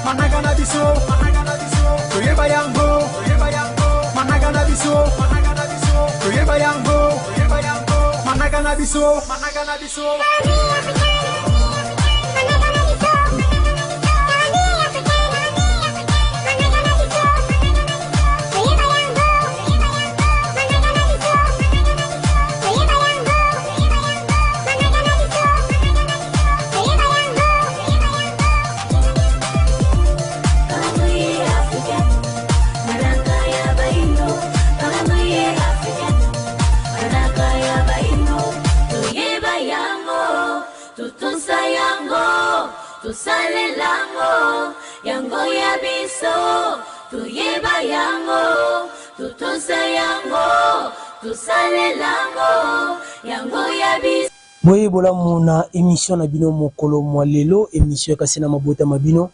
Managana biso, toyeba yango, managana biso, toyeba yango, managana biso. Tusale lango, yango ya biso, tuyeba yango, tutusa yango, tusale lango, yango ya biso. Boye bolamu na émission na bino mokolo mwa lelo, émission kasi na mabota mabino.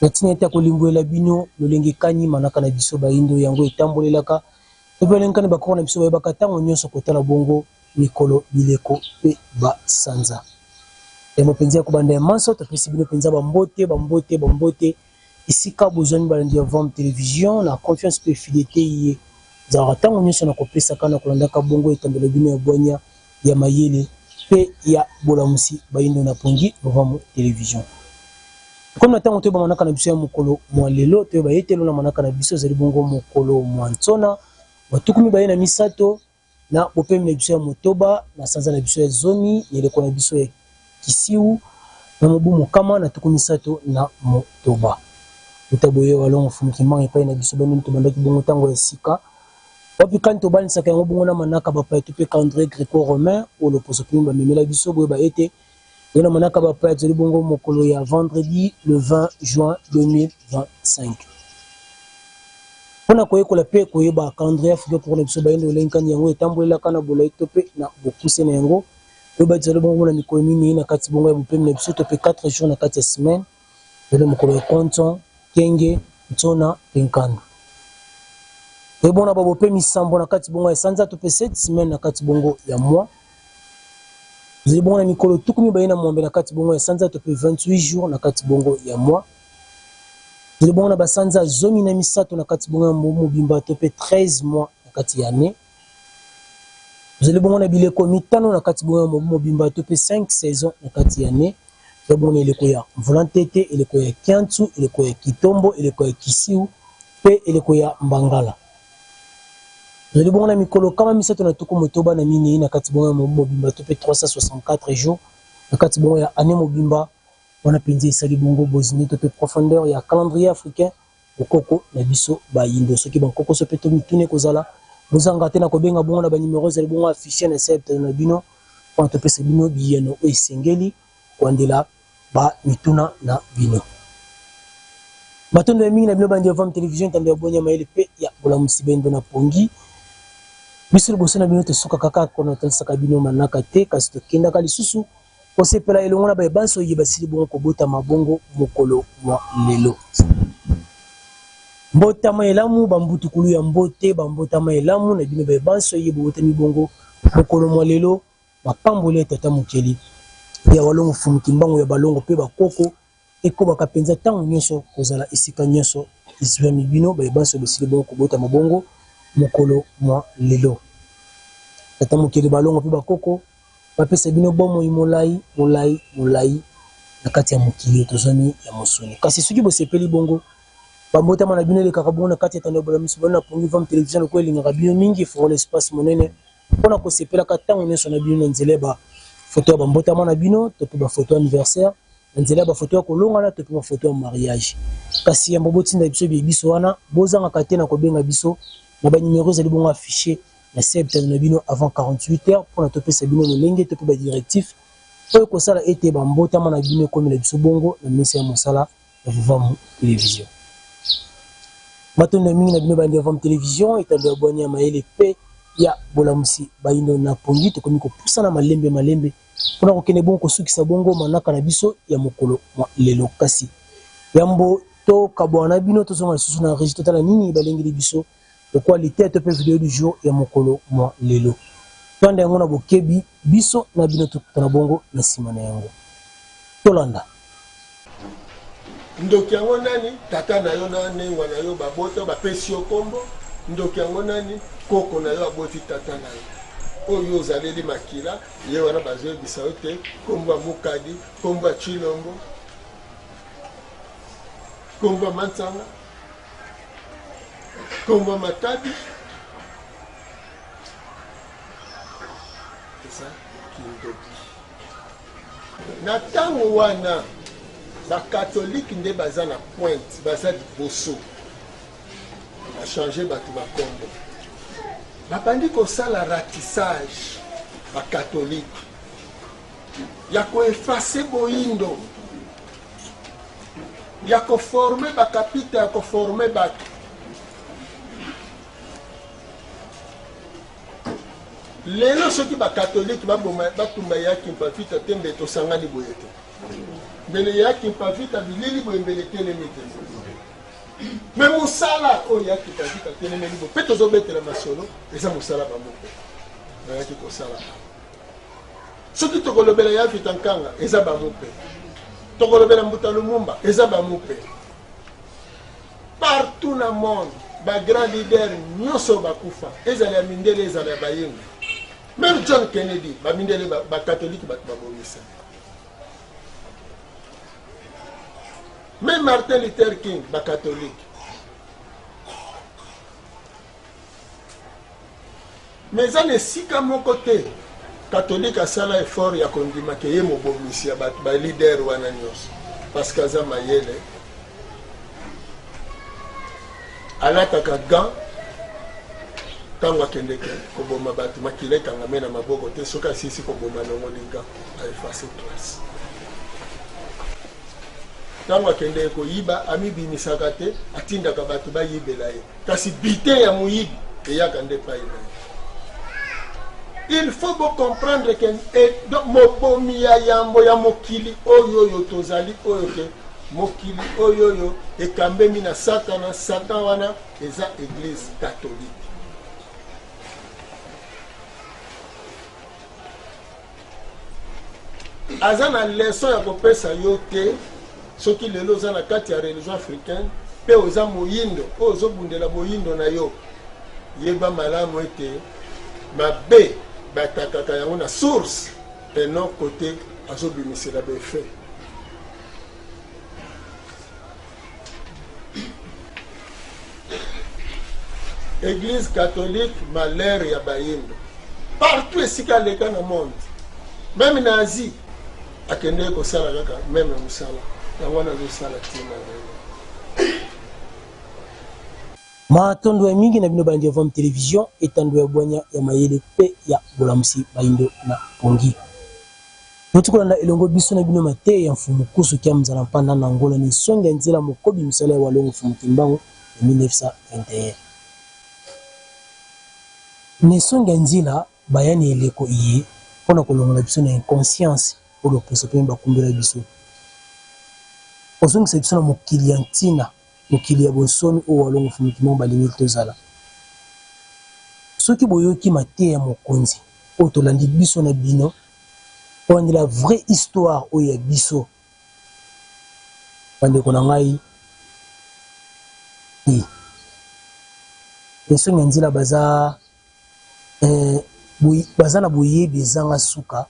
Natina ete kolimboela bino lolenge kani manaka na biso baindo yango etambolelaka. Ebelenka ne bakoko na biso bayebaka tango nyonso kotala bongo mikolo bileko pe basanza. Emo penza kubanda ya manso tapesi bino penza bambote isika bozoni balandi ya Vom Télévision na confiance pe fidélité ye za tango nyonso na kopesa kana kolandaka bongo etambelo bino ya bwanya ya mayele pe ya bolamusi baindo na pongi Vom Télévision. Comme na tango to ba manaka na biso ya mokolo mwa lelo to ba yetelo na manaka na biso zali bongo mokolo mwa ntona batukumi baye na misato na bopemi na biso ya motoba na sanza na biso ya zomi yeleko na biso ya Kisiu na mobu mokama na tuku misato na motoba. Utaboye walongo fumikimanga epai na biso bano tobandaki bongo tango ya sika. Wapi kanto banisaka yango bongo na manaka bapa etupe calendrier gréco-romain ou le poso pimba memela biso boye ba ete na manaka bapa ezali bongo mokolo ya vendredi le 20 juin 2025. Pona koyekola pe koyeba calendrier fuko pour na biso bayendo lenkani yango etambolelaka na bola etope na bokuse na yango. Le bâtiment bongo na mikolo mini na kati bongo ya bopemi na biso to pe 4 jours na kati ya semaine le mokolo ya konton kenge ntona penkando e bona ba bopemi sambo na kati bongo ya sanza to pe 7 semaines na kati bongo ya mois zeli bongo na mikolo tukumi bayina mwambe na kati bongo ya sanza to pe 28 jours na kati bongo ya mois zeli bongo na basanza zomi na misato na kati bongo ya mobimba to pe 13 mois na kati ya année. Vous allez bon on a bileko mitano na kati bongo mobimba to pe 5 saisons na kati année. Vous bon eleko ya volantete, eleko ya kiantsu, eleko ya kitombo, eleko ya kisiu pe eleko ya mbangala. Vous allez bon na mikolo kama misato na tuko motoba na mini na kati bongo mobimba to pe 364 jours na kati bongo ya année mobimba on a penzi esali bongo bozini to pe profondeur ya calendrier africain okoko na biso ba yindo soki bankoko so pe to mitune kozala. Nous avons gâté na kobenga bongo na ba numéros zali bongo affiché na site na bino pour te pesa bino biyeno o esengeli kwandela ba mituna na bino. Batondo ya mingi na bino bandi ya Vom Télévision tande ya bonya maele pe ya bolamusi bendo na pongi. Biso boso na bino te suka kaka kona tansaka bino manaka te kasi to kenda ka lisusu ko sepela elongo na ba banso yeba sili bongo ko bota mabongo mokolo wa lelo. Mbotama elamu bambutukulu ya mbote bambotama elamu na bino bebanso yebo botami bongo mokolo mwa lelo bapambole tata mukeli ya walongo fumuki mbango ya balongo pe bakoko eko bakapenza tango nyonso kozala esika nyonso iswami bino bebanso besili bongo kobota mabongo mokolo mwa lelo tata mukeli balongo pe bakoko bapesa bino bomo molai na kati ya mukili tozani ya mosuni kasi soki bosepeli bongo bambota mana bino le kakabongo na kati ya tande bola misubana na pongi Vom Télévision ko elinga bino mingi fo l'espace monene pona ko sepela ka tango nyonso na bino nzele ba photo ya bambota mana bino to pe ba photo anniversaire nzele ba photo ya kolonga na to pe ba photo ya mariage kasi ya mboboti na biso biso wana bozanga kate na kobenga biso na ba numéros zali bongo affiché na septembre na bino avant 48 heures pona to pe sa bino lolenge to pe ba directif oyo ko sala ete bambota mana bino ko mela biso bongo na misa ya mosala ya Vom Télévision. Batondo mingi na bino bandi ya Vom Télévision etando ya bonya maele pe ya bolamusi baindo na pongi to komi ko pusana malembe pona ko kene bongo ko sukisa bongo manaka na biso ya mokolo lelo kasi yambo to kabwana bino to songa susu na registre tala nini balengeli biso de qualité to pe vidéo du jour ya mokolo lelo tanda yango na bokebi biso na bino to na bongo na sima na yango tolanda ndoki yango nani tata na yo na nengwa na yo babota bapesi yo kombo ndoki yango nani koko na yo aboti tata na yo oyo ozaleli makila ye wana bazoyebisa yo te kombo ya mukadi kombo ya chilombo kombo ya mantsanga kombo ya matadi eza kindoki na ntango wana bakatolike nde baza na pointe baza liboso bachange bato bakombo babandi kosala ratissage bakatolike ya koefase boyindo ya koforme bakapita ya koforme bato lelo soki bakatolike batumba yaki mpafita te mbe tosangani boye te mbele yaki mpafita bilili boye mbele telemi te me mosala oyo yaki mpafita telemeli boye mpe tozobetela masolo eza mosala bamoko bayaki kosala soki tokolobela yafita nkanga eza bamope tokolobela mbuta lumumba eza bamope partout na monde bagrand leader nyonso bakufa ezala ya mindele ezala ya bayengo même John Kennedy bamindele bakatolike bato babomisa même Martin Luther King bakatolike mais eza na esika moko te katolike asala effort ya kondima ke ye mobomisi ya bato balider wana nyonso parce que aza mayele alataka gant ntango akendeke koboma bato makila ekangame na maboko te soki asisi koboma nongoli gant aefase trace ntango akendeke koyiba amibimisaka te atindaka bato bayibela ye kasi bite ya moyibi eyaka nde pai na ye. Il faut bien comprendre que mobomi ya yambo ya mokili oyo tozali oyo ke mokili oyo ekambemi na satana satan wana eza église catholique. Aza na leçon ya kopesa yo te soki lelo oza na kati ya religion africaine pe oza moyindo oyo ozobundela boyindo na yo yeba malamu ete mabe batakaka yango na source et non côté azobimisela befe. Église catholique malheur ya bayindo partout esika leka na monde même na Asie akende kosala kaka même mosala yango nazosala tina matondo ya mingi na bino bandi ya Vom Television etando ya bwanya ya mayele pe ya bolamusi baindo na pongi notukolanda elongo biso na bino mate ya mfumu kusu kia mzala mpanda na Angola ni songa nzela mokobi misala ya walongo mfumu kimbango ya 1921 ni songa nzela bayani eleko iye pona kolongola biso na inconscience pour le poso pe bakumbela biso osongi biso na mokili ya ntina mokili ya bonsomi o walongo mfumu kimbango balingi tozala soki boyoki mate ya mokonzi o tolandi biso na bino on la vraie histoire o ya biso bande kona ngai songa nzela baza baza na boyebi ezanga suka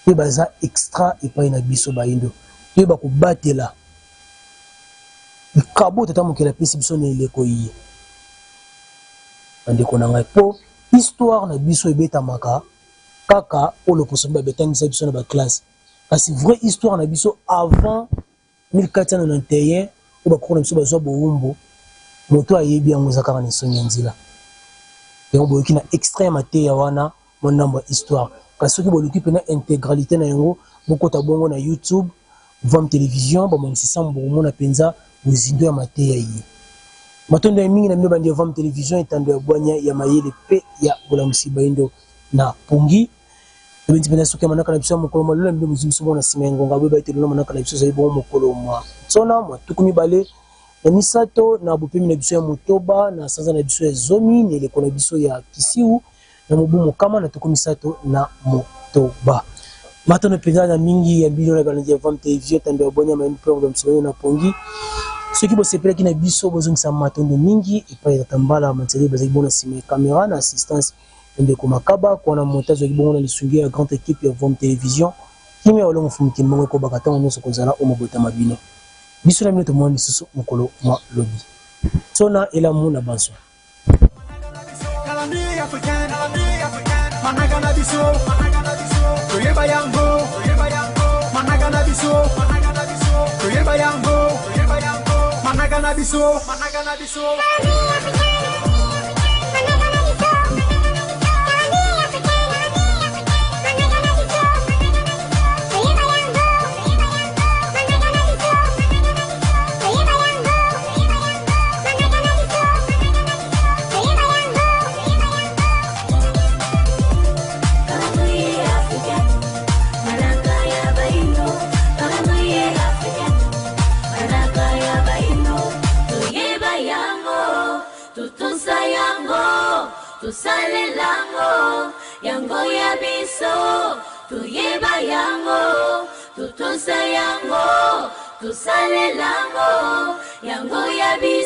pe baza extra epai na biso baindo pe bakobatela likabo tata mokela pesi biso na eleko iye bandeko na ngai po histoire na biso ebetamaka kaka o loposo babetangisa biso na baklasse kasi vraie histoire na biso avant 1491 o bakoko na biso bazwa bowumbu moto ayebi yango eza kaka na songa nzela yango boyoki na extrait mate ya wana monambo ya histoire kasi soki boluki mpena intégralité na yango bokota bongo na YouTube Vom Television bamonisisa mbomona mpenza bozindo ya mate ya iye matondo ya mingi na bino bandi ya Vom Television etando ya bwanya ya mayele pe ya bolamusi baindo na pongi ebenti mpena soki ya manaka na biso ya mokolo malolo mbino mozi biso bona nsima ya ngonga boyeba ete lelo manaka na biso ezali bongo mokolo mwa tsona mwa tuku mibale na misato na bopemi na biso ya motoba na sanza na biso ya zomi na eleko na biso ya kisiu na mobu mokama na tuku misato na motoba Matono penza na mingi ya bilio na balandi ya vente télévision tande obonya ma mpe ngo msonyo na pongi. Ceux qui bossent qui na biso bozong sa matondo mingi et pas yatambala mateli bazaki bona sima caméra na assistance de Komakaba kwa na montage wa kibongo na lisungi ya grande équipe ya vente télévision. Kimi ya olongo fumiki mbongo ko bakata ono so kozala o mabota mabino. Biso na minuto mo misusu mukolo ma lobi. Sona ela mu na banso. Managana biso, toyeba yango, managana biso, toyeba yango, managana biso, managana biso. Tusale lango, yango ya biso, tuyeba yango, tutusa yango, tusale lango, yango ya biso.